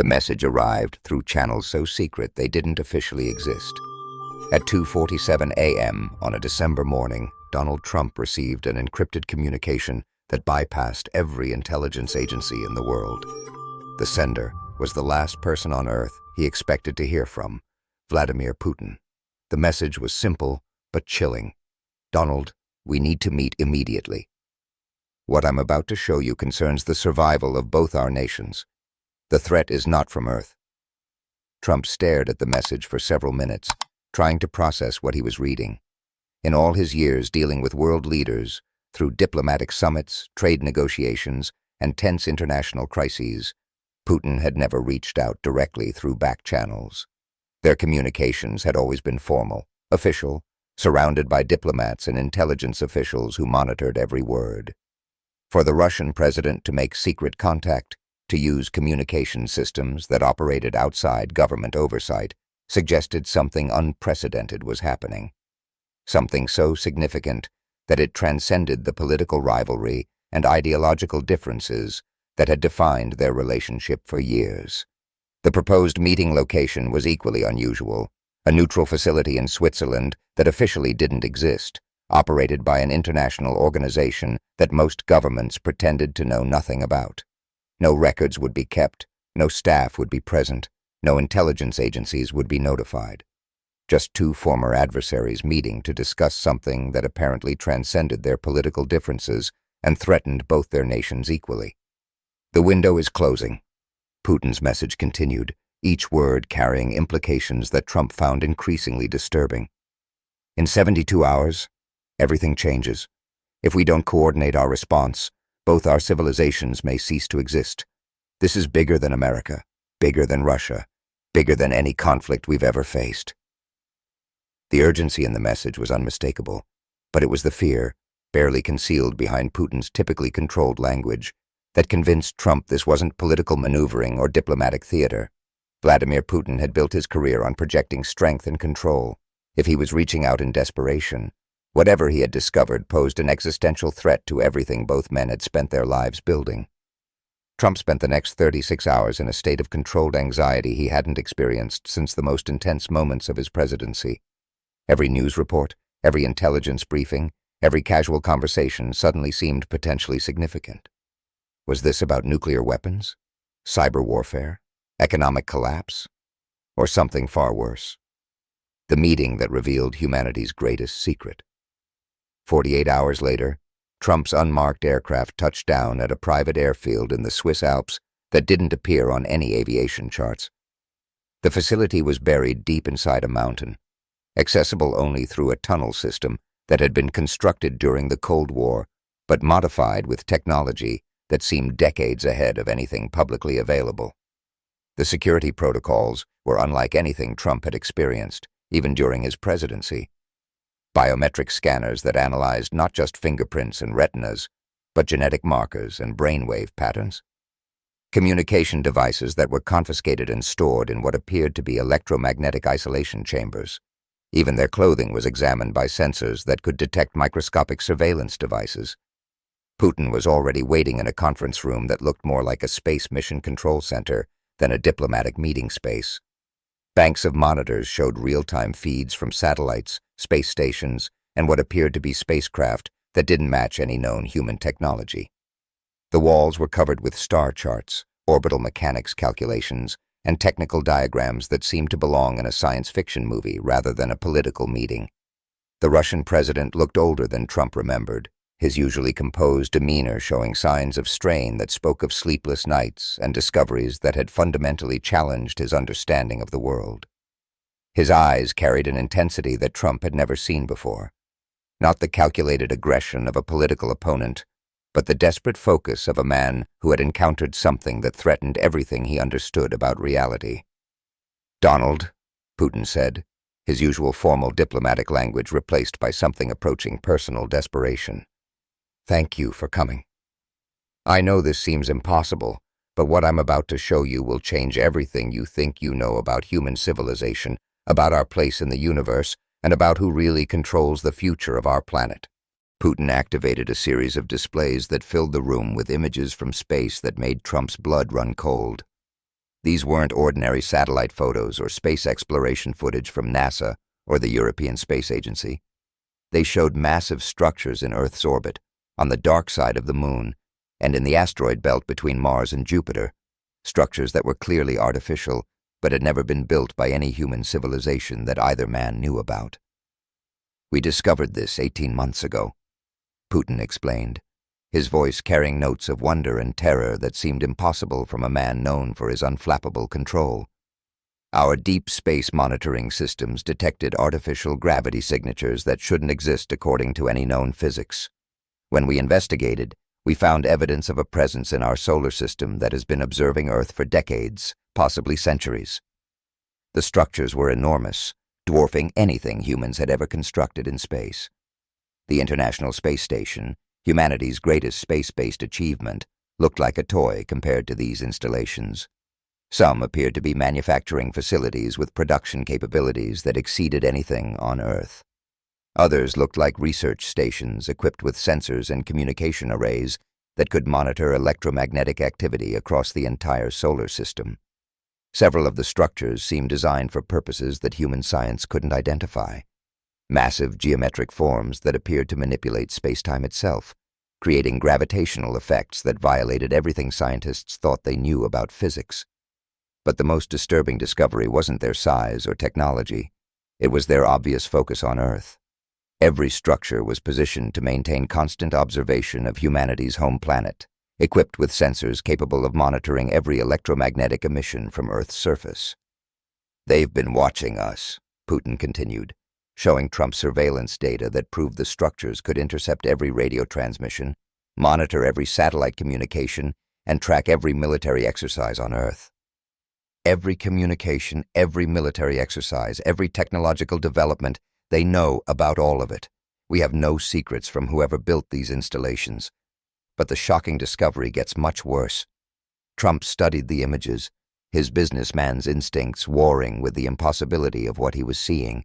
The message arrived through channels so secret they didn't officially exist. At 2:47 a.m. on a December morning, Donald Trump received an encrypted communication that bypassed every intelligence agency in the world. The sender was the last person on Earth he expected to hear from, Vladimir Putin. The message was simple but chilling. "Donald, we need to meet immediately. What I'm about to show you concerns the survival of both our nations. The threat is not from Earth." Trump stared at the message for several minutes, trying to process what he was reading. In all his years dealing with world leaders, through diplomatic summits, trade negotiations, and tense international crises, Putin had never reached out directly through back channels. Their communications had always been formal, official, surrounded by diplomats and intelligence officials who monitored every word. For the Russian president to make secret contact, to use communication systems that operated outside government oversight, suggested something unprecedented was happening. Something so significant that it transcended the political rivalry and ideological differences that had defined their relationship for years. The proposed meeting location was equally unusual, a neutral facility in Switzerland that officially didn't exist, operated by an international organization that most governments pretended to know nothing about. No records would be kept, no staff would be present, no intelligence agencies would be notified. Just two former adversaries meeting to discuss something that apparently transcended their political differences and threatened both their nations equally. "The window is closing," Putin's message continued, each word carrying implications that Trump found increasingly disturbing. "In 72 hours, everything changes. If we don't coordinate our response, both our civilizations may cease to exist. This is bigger than America, bigger than Russia, bigger than any conflict we've ever faced." The urgency in the message was unmistakable, but it was the fear, barely concealed behind Putin's typically controlled language, that convinced Trump this wasn't political maneuvering or diplomatic theater. Vladimir Putin had built his career on projecting strength and control. If he was reaching out in desperation, whatever he had discovered posed an existential threat to everything both men had spent their lives building. Trump spent the next 36 hours in a state of controlled anxiety he hadn't experienced since the most intense moments of his presidency. Every news report, every intelligence briefing, every casual conversation suddenly seemed potentially significant. Was this about nuclear weapons, cyber warfare, economic collapse, or something far worse? The meeting that revealed humanity's greatest secret. 48 hours later, Trump's unmarked aircraft touched down at a private airfield in the Swiss Alps that didn't appear on any aviation charts. The facility was buried deep inside a mountain, accessible only through a tunnel system that had been constructed during the Cold War, but modified with technology that seemed decades ahead of anything publicly available. The security protocols were unlike anything Trump had experienced, even during his presidency. Biometric scanners that analyzed not just fingerprints and retinas, but genetic markers and brainwave patterns. Communication devices that were confiscated and stored in what appeared to be electromagnetic isolation chambers. Even their clothing was examined by sensors that could detect microscopic surveillance devices. Putin was already waiting in a conference room that looked more like a space mission control center than a diplomatic meeting space. Banks of monitors showed real-time feeds from satellites, space stations, and what appeared to be spacecraft that didn't match any known human technology. The walls were covered with star charts, orbital mechanics calculations, and technical diagrams that seemed to belong in a science fiction movie rather than a political meeting. The Russian president looked older than Trump remembered, his usually composed demeanor showing signs of strain that spoke of sleepless nights and discoveries that had fundamentally challenged his understanding of the world. His eyes carried an intensity that Trump had never seen before. Not the calculated aggression of a political opponent, but the desperate focus of a man who had encountered something that threatened everything he understood about reality. "Donald," Putin said, his usual formal diplomatic language replaced by something approaching personal desperation. "Thank you for coming. I know this seems impossible, but what I'm about to show you will change everything you think you know about human civilization, about our place in the universe, and about who really controls the future of our planet." Putin activated a series of displays that filled the room with images from space that made Trump's blood run cold. These weren't ordinary satellite photos or space exploration footage from NASA or the European Space Agency. They showed massive structures in Earth's orbit, on the dark side of the Moon, and in the asteroid belt between Mars and Jupiter, structures that were clearly artificial but had never been built by any human civilization that either man knew about. "We discovered this 18 months ago," Putin explained, his voice carrying notes of wonder and terror that seemed impossible from a man known for his unflappable control. "Our deep space monitoring systems detected artificial gravity signatures that shouldn't exist according to any known physics. When we investigated, we found evidence of a presence in our solar system that has been observing Earth for decades, possibly centuries. The structures were enormous, dwarfing anything humans had ever constructed in space. The International Space Station, humanity's greatest space-based achievement, looked like a toy compared to these installations. Some appeared to be manufacturing facilities with production capabilities that exceeded anything on Earth. Others looked like research stations equipped with sensors and communication arrays that could monitor electromagnetic activity across the entire solar system. Several of the structures seemed designed for purposes that human science couldn't identify. Massive geometric forms that appeared to manipulate space-time itself, creating gravitational effects that violated everything scientists thought they knew about physics. But the most disturbing discovery wasn't their size or technology. It was their obvious focus on Earth. Every structure was positioned to maintain constant observation of humanity's home planet, equipped with sensors capable of monitoring every electromagnetic emission from Earth's surface. "They've been watching us," Putin continued, showing Trump surveillance data that proved the structures could intercept every radio transmission, monitor every satellite communication, and track every military exercise on Earth. Every communication, every military exercise, every technological development, they know about all of it. We have no secrets from whoever built these installations. But the shocking discovery gets much worse. Trump studied the images, his businessman's instincts warring with the impossibility of what he was seeing.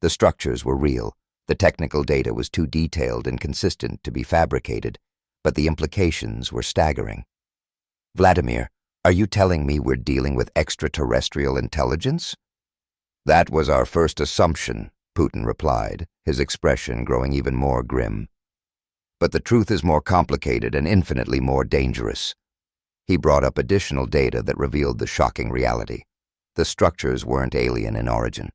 The structures were real. The technical data was too detailed and consistent to be fabricated, but the implications were staggering. "Vladimir, are you telling me we're dealing with extraterrestrial intelligence?" "That was our first assumption," Putin replied, his expression growing even more grim. "But the truth is more complicated and infinitely more dangerous." He brought up additional data that revealed the shocking reality. The structures weren't alien in origin.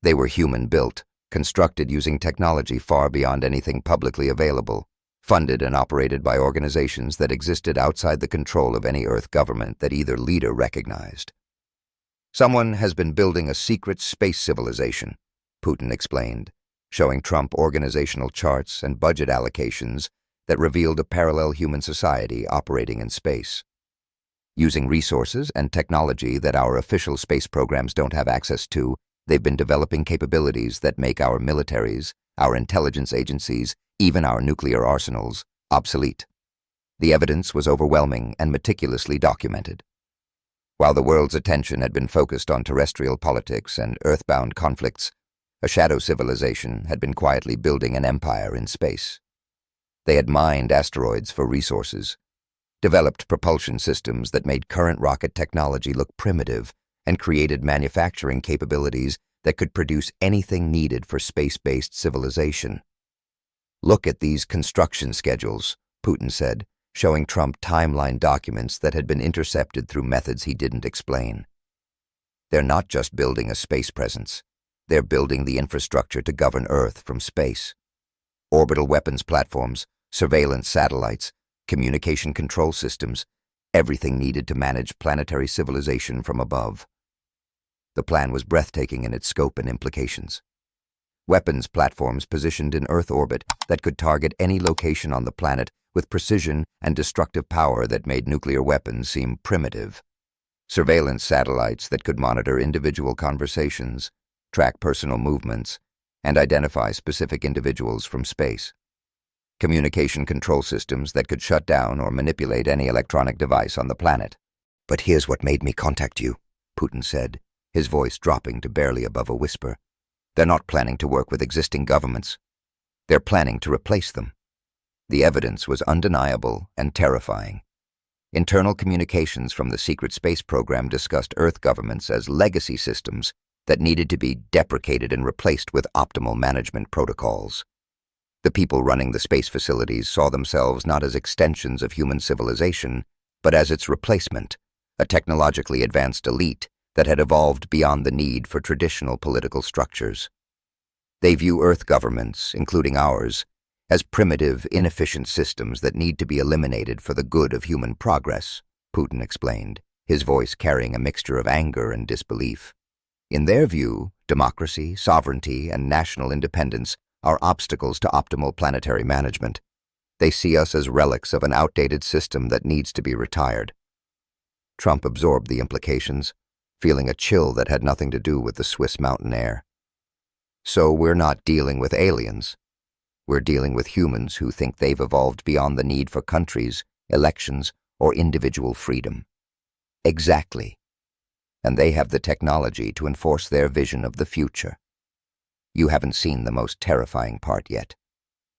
They were human-built, constructed using technology far beyond anything publicly available, funded and operated by organizations that existed outside the control of any Earth government that either leader recognized. "Someone has been building a secret space civilization," Putin explained, showing Trump organizational charts and budget allocations that revealed a parallel human society operating in space. Using resources and technology that our official space programs don't have access to, they've been developing capabilities that make our militaries, our intelligence agencies, even our nuclear arsenals, obsolete. The evidence was overwhelming and meticulously documented. While the world's attention had been focused on terrestrial politics and earthbound conflicts, a shadow civilization had been quietly building an empire in space. They had mined asteroids for resources, developed propulsion systems that made current rocket technology look primitive, and created manufacturing capabilities that could produce anything needed for space-based civilization. "Look at these construction schedules," Putin said, showing Trump timeline documents that had been intercepted through methods he didn't explain. "They're not just building a space presence. They're building the infrastructure to govern Earth from space. Orbital weapons platforms, surveillance satellites, communication control systems, everything needed to manage planetary civilization from above." The plan was breathtaking in its scope and implications. Weapons platforms positioned in Earth orbit that could target any location on the planet with precision and destructive power that made nuclear weapons seem primitive. Surveillance satellites that could monitor individual conversations, track personal movements, and identify specific individuals from space. Communication control systems that could shut down or manipulate any electronic device on the planet. "But here's what made me contact you," Putin said, his voice dropping to barely above a whisper. "They're not planning to work with existing governments. They're planning to replace them." The evidence was undeniable and terrifying. Internal communications from the secret space program discussed Earth governments as legacy systems that needed to be deprecated and replaced with optimal management protocols. The people running the space facilities saw themselves not as extensions of human civilization, but as its replacement, a technologically advanced elite that had evolved beyond the need for traditional political structures. They view Earth governments, including ours, as primitive, inefficient systems that need to be eliminated for the good of human progress, Putin explained, his voice carrying a mixture of anger and disbelief. In their view, democracy, sovereignty, and national independence are obstacles to optimal planetary management. They see us as relics of an outdated system that needs to be retired. Trump absorbed the implications, feeling a chill that had nothing to do with the Swiss mountain air. So we're not dealing with aliens. We're dealing with humans who think they've evolved beyond the need for countries, elections, or individual freedom. Exactly. And they have the technology to enforce their vision of the future. You haven't seen the most terrifying part yet.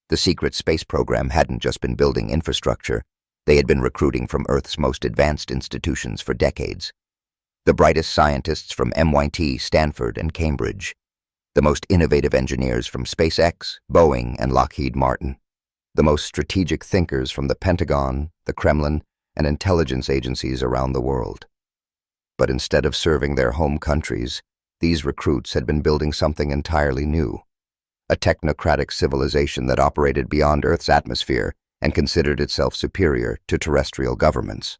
The secret space program hadn't just been building infrastructure, they had been recruiting from Earth's most advanced institutions for decades. The brightest scientists from MIT, Stanford, and Cambridge. The most innovative engineers from SpaceX, Boeing, and Lockheed Martin. The most strategic thinkers from the Pentagon, the Kremlin, and intelligence agencies around the world. But instead of serving their home countries, these recruits had been building something entirely new. A technocratic civilization that operated beyond Earth's atmosphere and considered itself superior to terrestrial governments.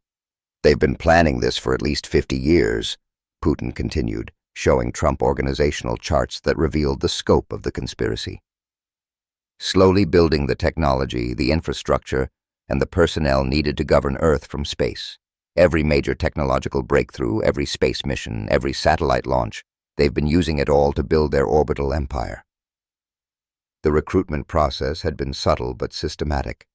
They've been planning this for at least 50 years, Putin continued, showing Trump organizational charts that revealed the scope of the conspiracy. Slowly building the technology, the infrastructure, and the personnel needed to govern Earth from space. Every major technological breakthrough, every space mission, every satellite launch, they've been using it all to build their orbital empire. The recruitment process had been subtle but systematic.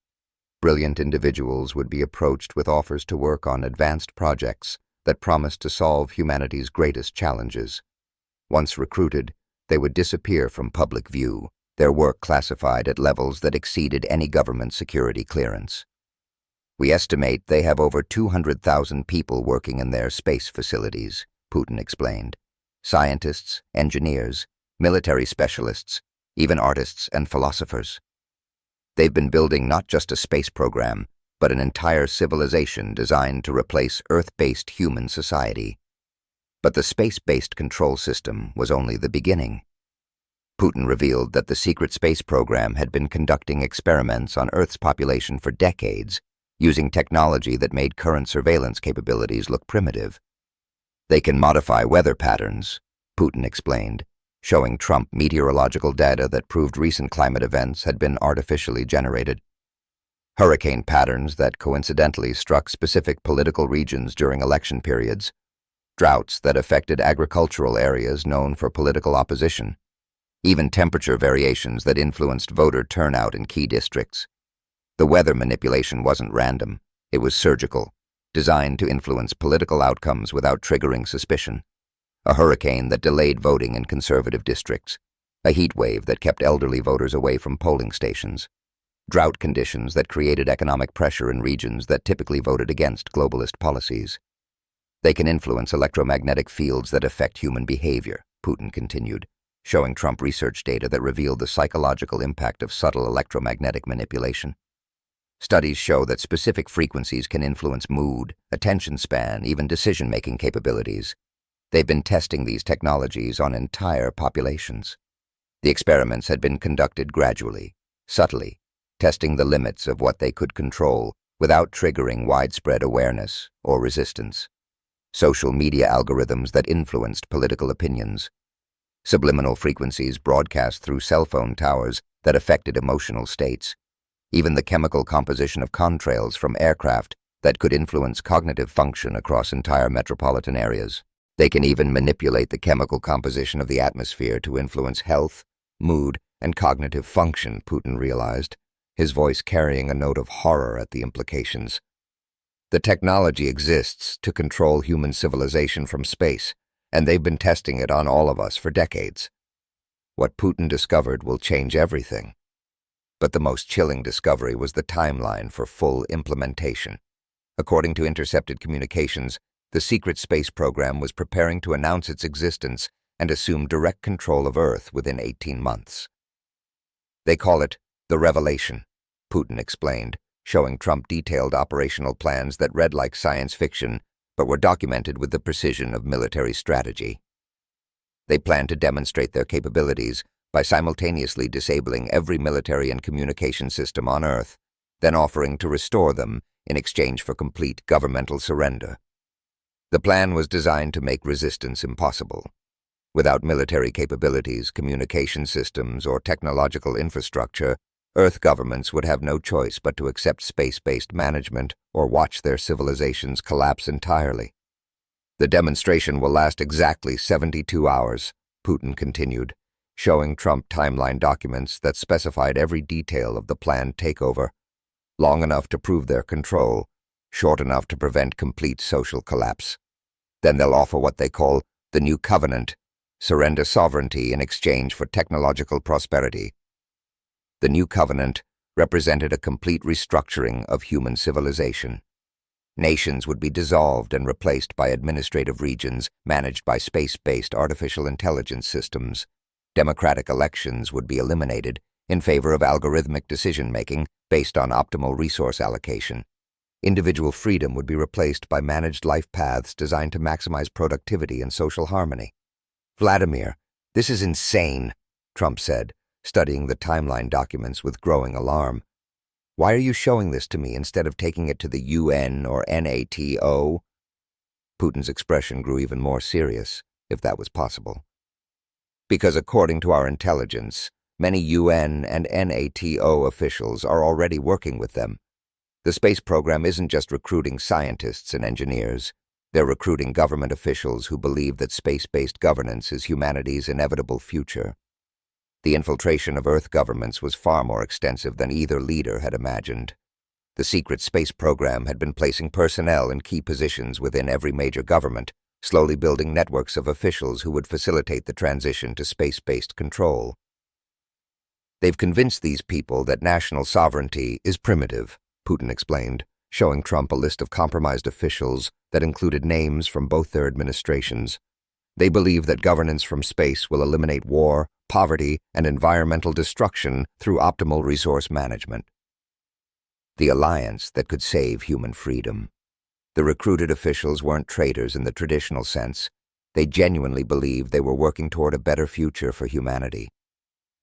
Brilliant individuals would be approached with offers to work on advanced projects that promised to solve humanity's greatest challenges. Once recruited, they would disappear from public view, their work classified at levels that exceeded any government security clearance. We estimate they have over 200,000 people working in their space facilities, Putin explained. Scientists, engineers, military specialists, even artists and philosophers. They've been building not just a space program, but an entire civilization designed to replace Earth-based human society. But the space-based control system was only the beginning. Putin revealed that the secret space program had been conducting experiments on Earth's population for decades, using technology that made current surveillance capabilities look primitive. They can modify weather patterns, Putin explained, showing Trump meteorological data that proved recent climate events had been artificially generated. Hurricane patterns that coincidentally struck specific political regions during election periods, droughts that affected agricultural areas known for political opposition, even temperature variations that influenced voter turnout in key districts. The weather manipulation wasn't random, it was surgical, designed to influence political outcomes without triggering suspicion. A hurricane that delayed voting in conservative districts, a heat wave that kept elderly voters away from polling stations, drought conditions that created economic pressure in regions that typically voted against globalist policies. They can influence electromagnetic fields that affect human behavior, Putin continued, showing Trump research data that revealed the psychological impact of subtle electromagnetic manipulation. Studies show that specific frequencies can influence mood, attention span, even decision-making capabilities. They've been testing these technologies on entire populations. The experiments had been conducted gradually, subtly, testing the limits of what they could control without triggering widespread awareness or resistance. Social media algorithms that influenced political opinions. Subliminal frequencies broadcast through cell phone towers that affected emotional states. Even the chemical composition of contrails from aircraft that could influence cognitive function across entire metropolitan areas. They can even manipulate the chemical composition of the atmosphere to influence health, mood, and cognitive function, Putin realized, his voice carrying a note of horror at the implications. The technology exists to control human civilization from space, and they've been testing it on all of us for decades. What Putin discovered will change everything. But the most chilling discovery was the timeline for full implementation. According to intercepted communications, the secret space program was preparing to announce its existence and assume direct control of Earth within 18 months. They call it the Revelation, Putin explained, showing Trump detailed operational plans that read like science fiction but were documented with the precision of military strategy. They plan to demonstrate their capabilities by simultaneously disabling every military and communication system on Earth, then offering to restore them in exchange for complete governmental surrender. The plan was designed to make resistance impossible. Without military capabilities, communication systems, or technological infrastructure, Earth governments would have no choice but to accept space-based management or watch their civilizations collapse entirely. The demonstration will last exactly 72 hours, Putin continued, showing Trump timeline documents that specified every detail of the planned takeover, long enough to prove their control, short enough to prevent complete social collapse. Then they'll offer what they call the New Covenant, surrender sovereignty in exchange for technological prosperity. The New Covenant represented a complete restructuring of human civilization. Nations would be dissolved and replaced by administrative regions managed by space-based artificial intelligence systems. Democratic elections would be eliminated in favor of algorithmic decision-making based on optimal resource allocation. Individual freedom would be replaced by managed life paths designed to maximize productivity and social harmony. "Vladimir, this is insane," Trump said, studying the timeline documents with growing alarm. "Why are you showing this to me instead of taking it to the UN or NATO?" Putin's expression grew even more serious, if that was possible. "Because according to our intelligence, many UN and NATO officials are already working with them. The space program isn't just recruiting scientists and engineers. They're recruiting government officials who believe that space-based governance is humanity's inevitable future." The infiltration of Earth governments was far more extensive than either leader had imagined. The secret space program had been placing personnel in key positions within every major government, slowly building networks of officials who would facilitate the transition to space-based control. "They've convinced these people that national sovereignty is primitive," Putin explained, showing Trump a list of compromised officials that included names from both their administrations. "They believe that governance from space will eliminate war, poverty, and environmental destruction through optimal resource management. The alliance that could save human freedom." The recruited officials weren't traitors in the traditional sense. They genuinely believed they were working toward a better future for humanity.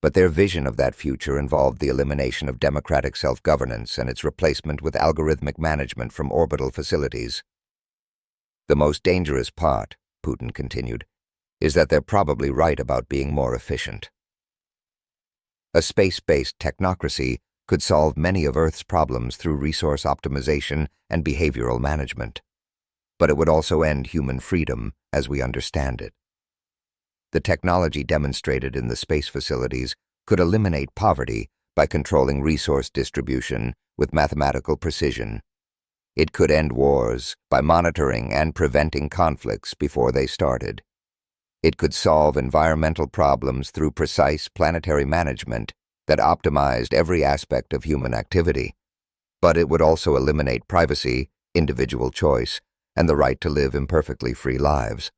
But their vision of that future involved the elimination of democratic self-governance and its replacement with algorithmic management from orbital facilities. "The most dangerous part," Putin continued, "is that they're probably right about being more efficient. A space-based technocracy could solve many of Earth's problems through resource optimization and behavioral management. But it would also end human freedom as we understand it. The technology demonstrated in the space facilities could eliminate poverty by controlling resource distribution with mathematical precision. It could end wars by monitoring and preventing conflicts before they started. It could solve environmental problems through precise planetary management that optimized every aspect of human activity. But it would also eliminate privacy, individual choice, and the right to live imperfectly free lives.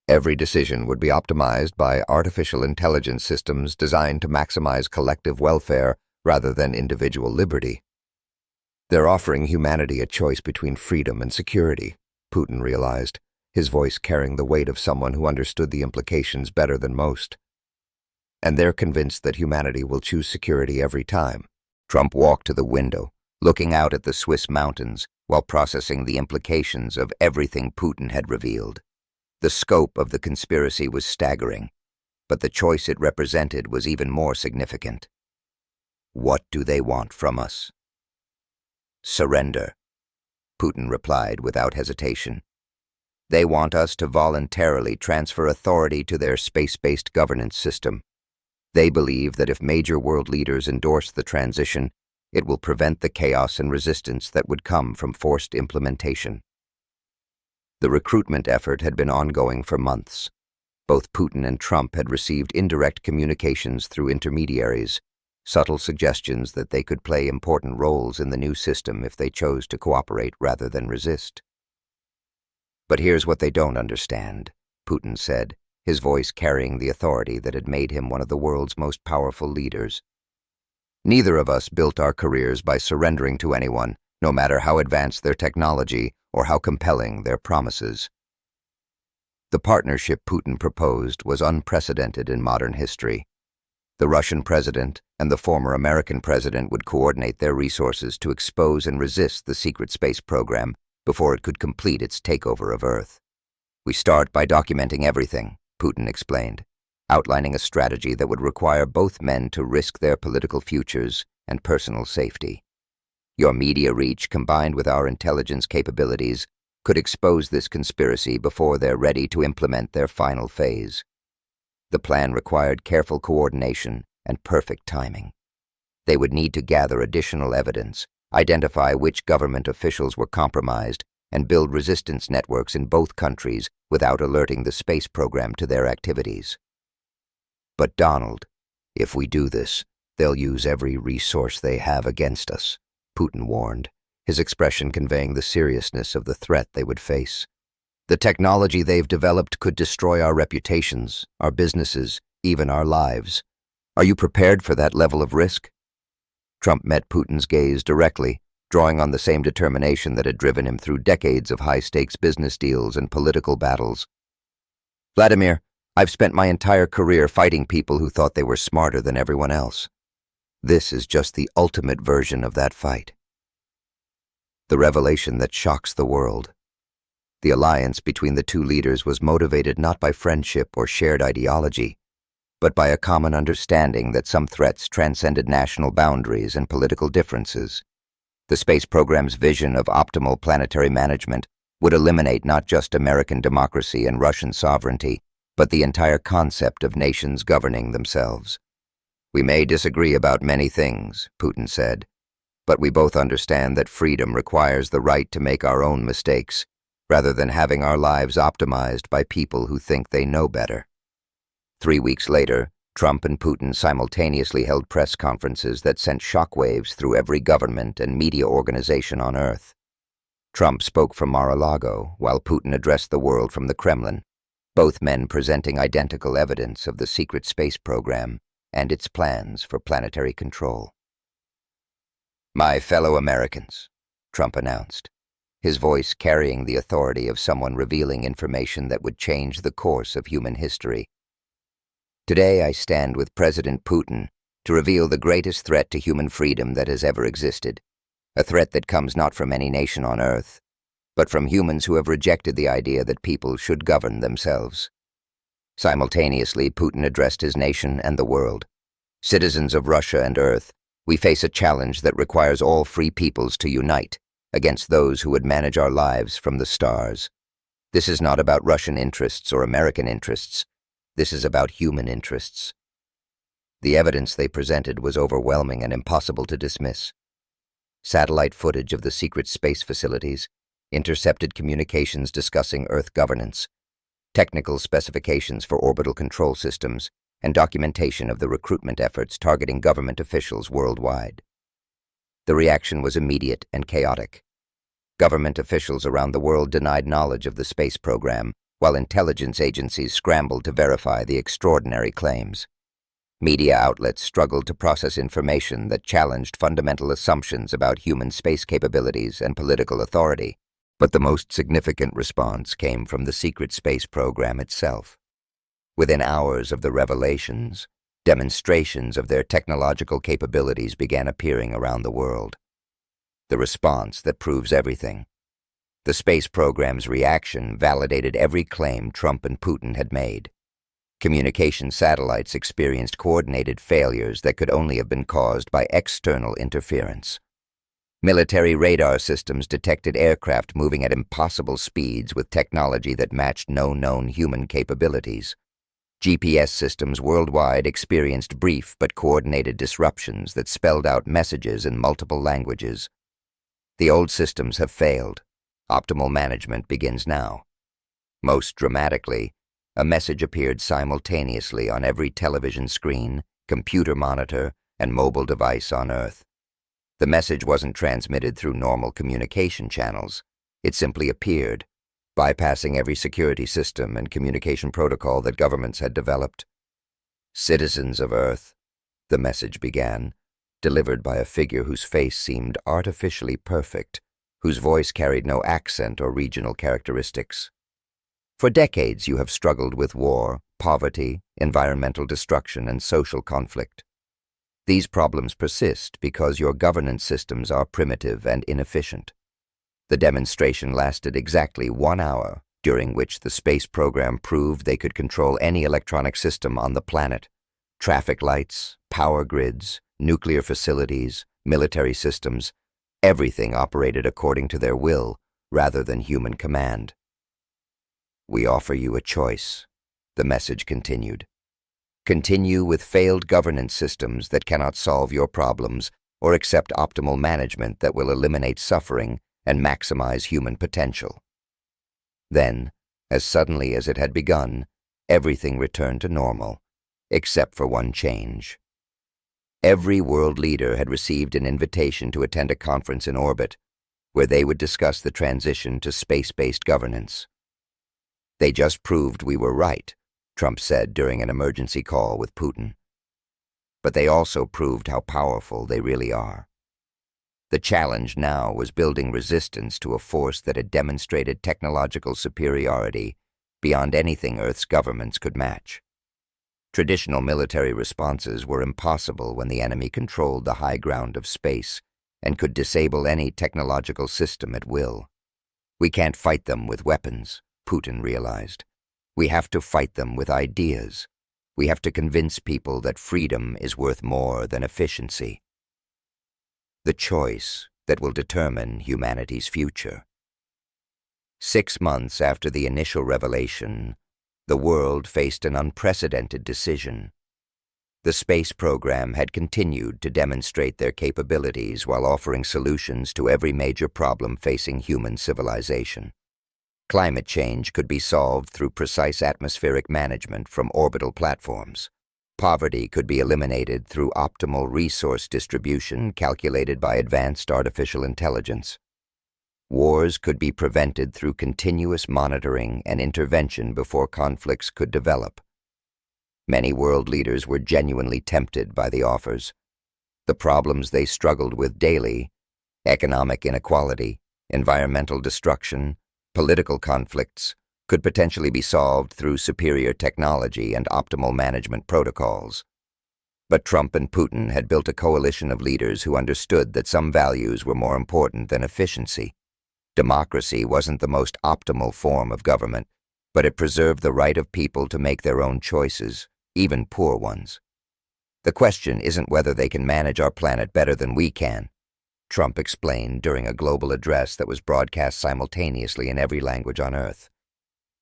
Every decision would be optimized by artificial intelligence systems designed to maximize collective welfare rather than individual liberty. "They're offering humanity a choice between freedom and security," Putin realized, his voice carrying the weight of someone who understood the implications better than most. "And they're convinced that humanity will choose security every time." Trump walked to the window, looking out at the Swiss mountains while processing the implications of everything Putin had revealed. The scope of the conspiracy was staggering, but the choice it represented was even more significant. "What do they want from us?" "Surrender," Putin replied without hesitation. "They want us to voluntarily transfer authority to their space-based governance system. They believe that if major world leaders endorse the transition, it will prevent the chaos and resistance that would come from forced implementation." The recruitment effort had been ongoing for months. Both Putin and Trump had received indirect communications through intermediaries, subtle suggestions that they could play important roles in the new system if they chose to cooperate rather than resist. "But here's what they don't understand," Putin said, his voice carrying the authority that had made him one of the world's most powerful leaders. "Neither of us built our careers by surrendering to anyone, no matter how advanced their technology or how compelling their promises." The partnership Putin proposed was unprecedented in modern history. The Russian president and the former American president would coordinate their resources to expose and resist the secret space program before it could complete its takeover of Earth. "We start by documenting everything," Putin explained, outlining a strategy that would require both men to risk their political futures and personal safety. "Your media reach, combined with our intelligence capabilities, could expose this conspiracy before they're ready to implement their final phase." The plan required careful coordination and perfect timing. They would need to gather additional evidence, identify which government officials were compromised, and build resistance networks in both countries without alerting the space program to their activities. "But Donald, if we do this, they'll use every resource they have against us," Putin warned, his expression conveying the seriousness of the threat they would face. "The technology they've developed could destroy our reputations, our businesses, even our lives. Are you prepared for that level of risk?" Trump met Putin's gaze directly, drawing on the same determination that had driven him through decades of high-stakes business deals and political battles. "Vladimir, I've spent my entire career fighting people who thought they were smarter than everyone else. This is just the ultimate version of that fight." The revelation that shocks the world. The alliance between the two leaders was motivated not by friendship or shared ideology, but by a common understanding that some threats transcended national boundaries and political differences. The space program's vision of optimal planetary management would eliminate not just American democracy and Russian sovereignty, but the entire concept of nations governing themselves. "We may disagree about many things," Putin said, "but we both understand that freedom requires the right to make our own mistakes, rather than having our lives optimized by people who think they know better." 3 weeks later, Trump and Putin simultaneously held press conferences that sent shockwaves through every government and media organization on Earth. Trump spoke from Mar-a-Lago, while Putin addressed the world from the Kremlin, both men presenting identical evidence of the secret space program and its plans for planetary control. "My fellow Americans," Trump announced, his voice carrying the authority of someone revealing information that would change the course of human history. "Today I stand with President Putin to reveal the greatest threat to human freedom that has ever existed, a threat that comes not from any nation on Earth, but from humans who have rejected the idea that people should govern themselves." Simultaneously, Putin addressed his nation and the world. "Citizens of Russia and Earth, we face a challenge that requires all free peoples to unite against those who would manage our lives from the stars. This is not about Russian interests or American interests. This is about human interests." The evidence they presented was overwhelming and impossible to dismiss. Satellite footage of the secret space facilities, intercepted communications discussing Earth governance, technical specifications for orbital control systems, and documentation of the recruitment efforts targeting government officials worldwide. The reaction was immediate and chaotic. Government officials around the world denied knowledge of the space program, while intelligence agencies scrambled to verify the extraordinary claims. Media outlets struggled to process information that challenged fundamental assumptions about human space capabilities and political authority. But the most significant response came from the secret space program itself. Within hours of the revelations, demonstrations of their technological capabilities began appearing around the world. The response that proves everything. The space program's reaction validated every claim Trump and Putin had made. Communication satellites experienced coordinated failures that could only have been caused by external interference. Military radar systems detected aircraft moving at impossible speeds with technology that matched no known human capabilities. GPS systems worldwide experienced brief but coordinated disruptions that spelled out messages in multiple languages. The old systems have failed. Optimal management begins now. Most dramatically, a message appeared simultaneously on every television screen, computer monitor, and mobile device on Earth. The message wasn't transmitted through normal communication channels. It simply appeared, bypassing every security system and communication protocol that governments had developed. "Citizens of Earth," the message began, delivered by a figure whose face seemed artificially perfect, whose voice carried no accent or regional characteristics. "For decades you have struggled with war, poverty, environmental destruction, and social conflict. These problems persist because your governance systems are primitive and inefficient." The demonstration lasted exactly 1 hour, during which the space program proved they could control any electronic system on the planet. Traffic lights, power grids, nuclear facilities, military systems, everything operated according to their will rather than human command. "We offer you a choice," the message continued. "Continue with failed governance systems that cannot solve your problems, or accept optimal management that will eliminate suffering and maximize human potential." Then, as suddenly as it had begun, everything returned to normal, except for one change. Every world leader had received an invitation to attend a conference in orbit, where they would discuss the transition to space-based governance. "They just proved we were right," Trump said during an emergency call with Putin. "But they also proved how powerful they really are." The challenge now was building resistance to a force that had demonstrated technological superiority beyond anything Earth's governments could match. Traditional military responses were impossible when the enemy controlled the high ground of space and could disable any technological system at will. "We can't fight them with weapons," Putin realized. "We have to fight them with ideas. We have to convince people that freedom is worth more than efficiency. The choice that will determine humanity's future." 6 months after the initial revelation, the world faced an unprecedented decision. The space program had continued to demonstrate their capabilities while offering solutions to every major problem facing human civilization. Climate change could be solved through precise atmospheric management from orbital platforms. Poverty could be eliminated through optimal resource distribution calculated by advanced artificial intelligence. Wars could be prevented through continuous monitoring and intervention before conflicts could develop. Many world leaders were genuinely tempted by the offers. The problems they struggled with daily, economic inequality, environmental destruction, political conflicts, could potentially be solved through superior technology and optimal management protocols. But Trump and Putin had built a coalition of leaders who understood that some values were more important than efficiency. Democracy wasn't the most optimal form of government, but it preserved the right of people to make their own choices, even poor ones. "The question isn't whether they can manage our planet better than we can," Trump explained during a global address that was broadcast simultaneously in every language on Earth.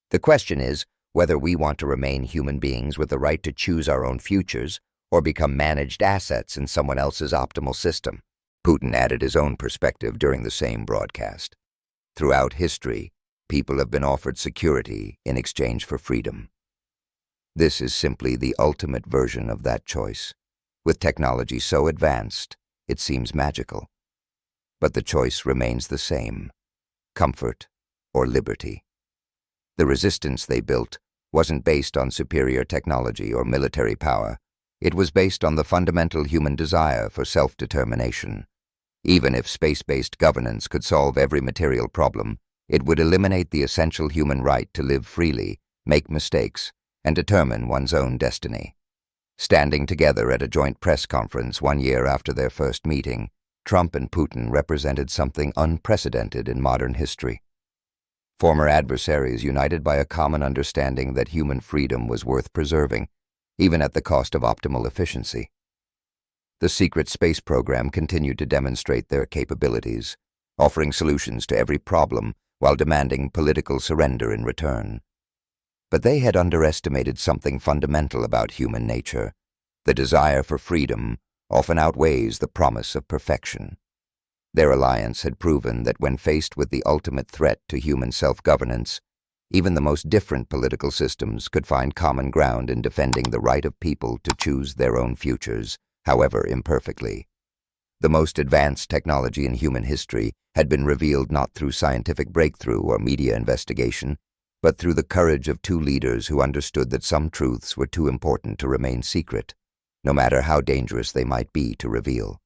"The question is whether we want to remain human beings with the right to choose our own futures or become managed assets in someone else's optimal system." Putin added his own perspective during the same broadcast. "Throughout history, people have been offered security in exchange for freedom. This is simply the ultimate version of that choice. With technology so advanced, it seems magical. But the choice remains the same: comfort or liberty." The resistance they built wasn't based on superior technology or military power. It was based on the fundamental human desire for self-determination. Even if space-based governance could solve every material problem, it would eliminate the essential human right to live freely, make mistakes, and determine one's own destiny. Standing together at a joint press conference 1 year after their first meeting, Trump and Putin represented something unprecedented in modern history. Former adversaries united by a common understanding that human freedom was worth preserving, even at the cost of optimal efficiency. The secret space program continued to demonstrate their capabilities, offering solutions to every problem while demanding political surrender in return. But they had underestimated something fundamental about human nature. The desire for freedom often outweighs the promise of perfection. Their alliance had proven that when faced with the ultimate threat to human self-governance, even the most different political systems could find common ground in defending the right of people to choose their own futures, however imperfectly. The most advanced technology in human history had been revealed not through scientific breakthrough or media investigation, but through the courage of two leaders who understood that some truths were too important to remain secret, no matter how dangerous they might be to reveal.